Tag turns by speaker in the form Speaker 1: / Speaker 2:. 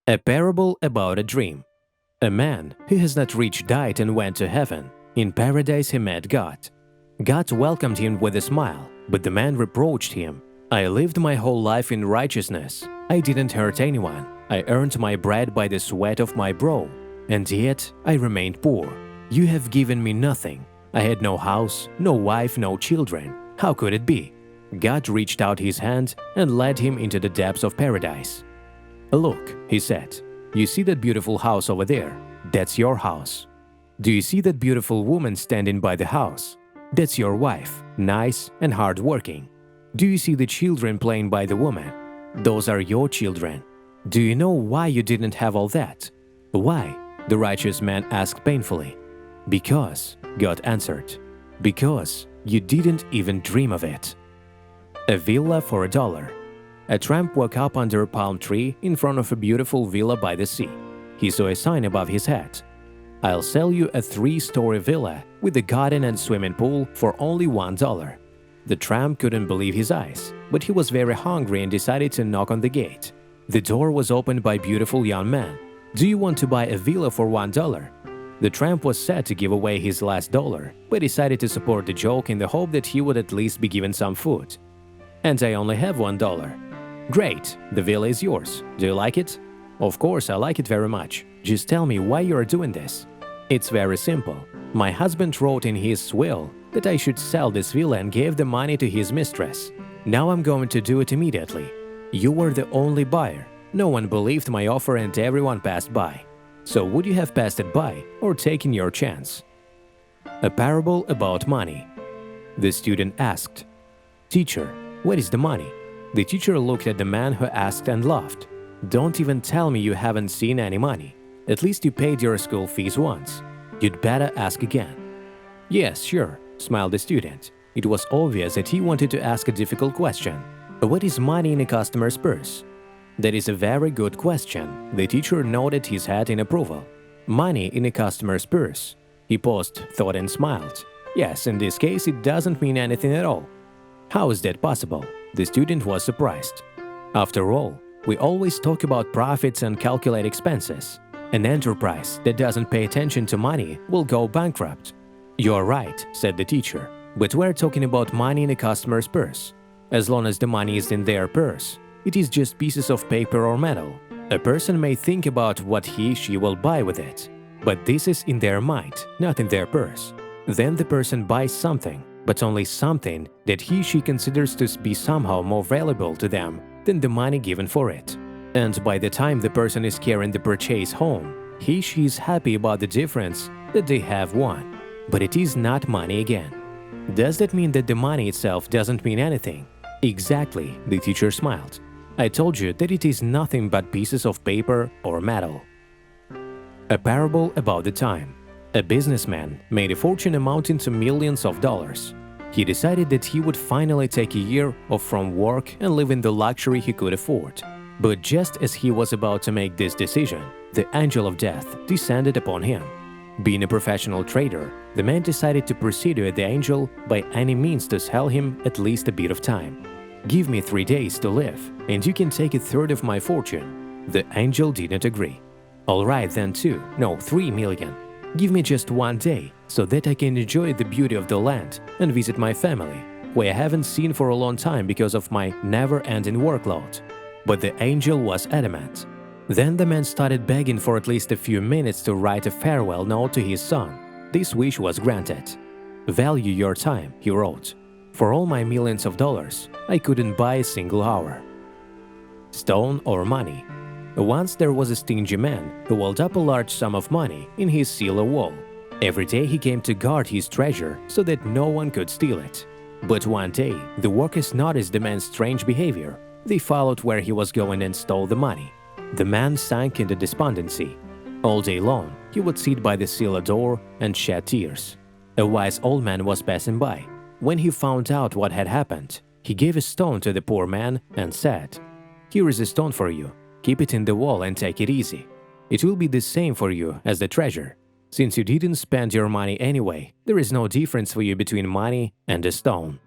Speaker 1: A parable about a dream. A man who has not reached died and went to heaven. In paradise he met God. God welcomed him with a smile, but the man reproached him. I lived my whole life in righteousness. I didn't hurt anyone. I earned my bread by the sweat of my brow. And yet I remained poor. You have given me nothing. I had no house, no wife, no children. How could it be? God reached out his hand and led him into the depths of paradise. Look, he said, you see that beautiful house over there? That's your house. Do you see that beautiful woman standing by the house? That's your wife, nice and hard-working. Do you see the children playing by the woman? Those are your children. Do you know why you didn't have all that? Why? The righteous man asked painfully. Because, God answered. Because you didn't even dream of it. A villa for $1. A tramp woke up under a palm tree in front of a beautiful villa by the sea. He saw a sign above his head. I'll sell you a 3-story villa with a garden and swimming pool for only $1. The tramp couldn't believe his eyes, but he was very hungry and decided to knock on the gate. The door was opened by a beautiful young man. Do you want to buy a villa for $1? The tramp was sad to give away his last dollar, but decided to support the joke in the hope that he would at least be given some food. And I only have $1. Great, the villa is yours. Do you like it? Of course, I like it very much. Just tell me why you are doing this. It's very simple. My husband wrote in his will that I should sell this villa and gave the money to his mistress. Now I'm going to do it immediately. You were the only buyer. No one believed my offer and everyone passed by. So would you have passed it by or taken your chance? A parable about money. The student asked, Teacher, what is the money? The teacher looked at the man who asked and laughed. Don't even tell me you haven't seen any money. At least you paid your school fees once. You'd better ask again. Yes, sure, smiled the student. It was obvious that he wanted to ask a difficult question. What is money in a customer's purse? That is a very good question. The teacher nodded his head in approval. Money in a customer's purse. He paused, thought and smiled. Yes, in this case it doesn't mean anything at all. How is that possible? The student was surprised. After all, we always talk about profits and calculate expenses. An enterprise that doesn't pay attention to money will go bankrupt. You're right, said the teacher, but we're talking about money in a customer's purse. As long as the money is in their purse, it is just pieces of paper or metal. A person may think about what he/she will buy with it, but this is in their mind, not in their purse. Then the person buys something, but only something that he/she considers to be somehow more valuable to them than the money given for it. And by the time the person is carrying the purchase home, he/she is happy about the difference that they have won. But it is not money again. Does that mean that the money itself doesn't mean anything? Exactly, the teacher smiled. I told you that it is nothing but pieces of paper or metal. A parable about the time. A businessman made a fortune amounting to millions of dollars. He decided that he would finally take a year off from work and live in the luxury he could afford. But just as he was about to make this decision, the angel of death descended upon him. Being a professional trader, the man decided to persuade the angel by any means to sell him at least a bit of time. Give me 3 days to live, and you can take a third of my fortune. The angel didn't agree. All right, then 3 million. Give me just 1 day, so that I can enjoy the beauty of the land and visit my family, who I haven't seen for a long time because of my never-ending workload. But the angel was adamant. Then the man started begging for at least a few minutes to write a farewell note to his son. This wish was granted. Value your time, he wrote. For all my millions of dollars, I couldn't buy a single hour. Stone or money. Once there was a stingy man who walled up a large sum of money in his cellar wall. Every day he came to guard his treasure so that no one could steal it. But one day, the workers noticed the man's strange behavior. They followed where he was going and stole the money. The man sank into despondency. All day long, he would sit by the cellar door and shed tears. A wise old man was passing by. When he found out what had happened, he gave a stone to the poor man and said, Here is a stone for you. Keep it in the wall and take it easy. It will be the same for you as the treasure. Since you didn't spend your money anyway, there is no difference for you between money and a stone.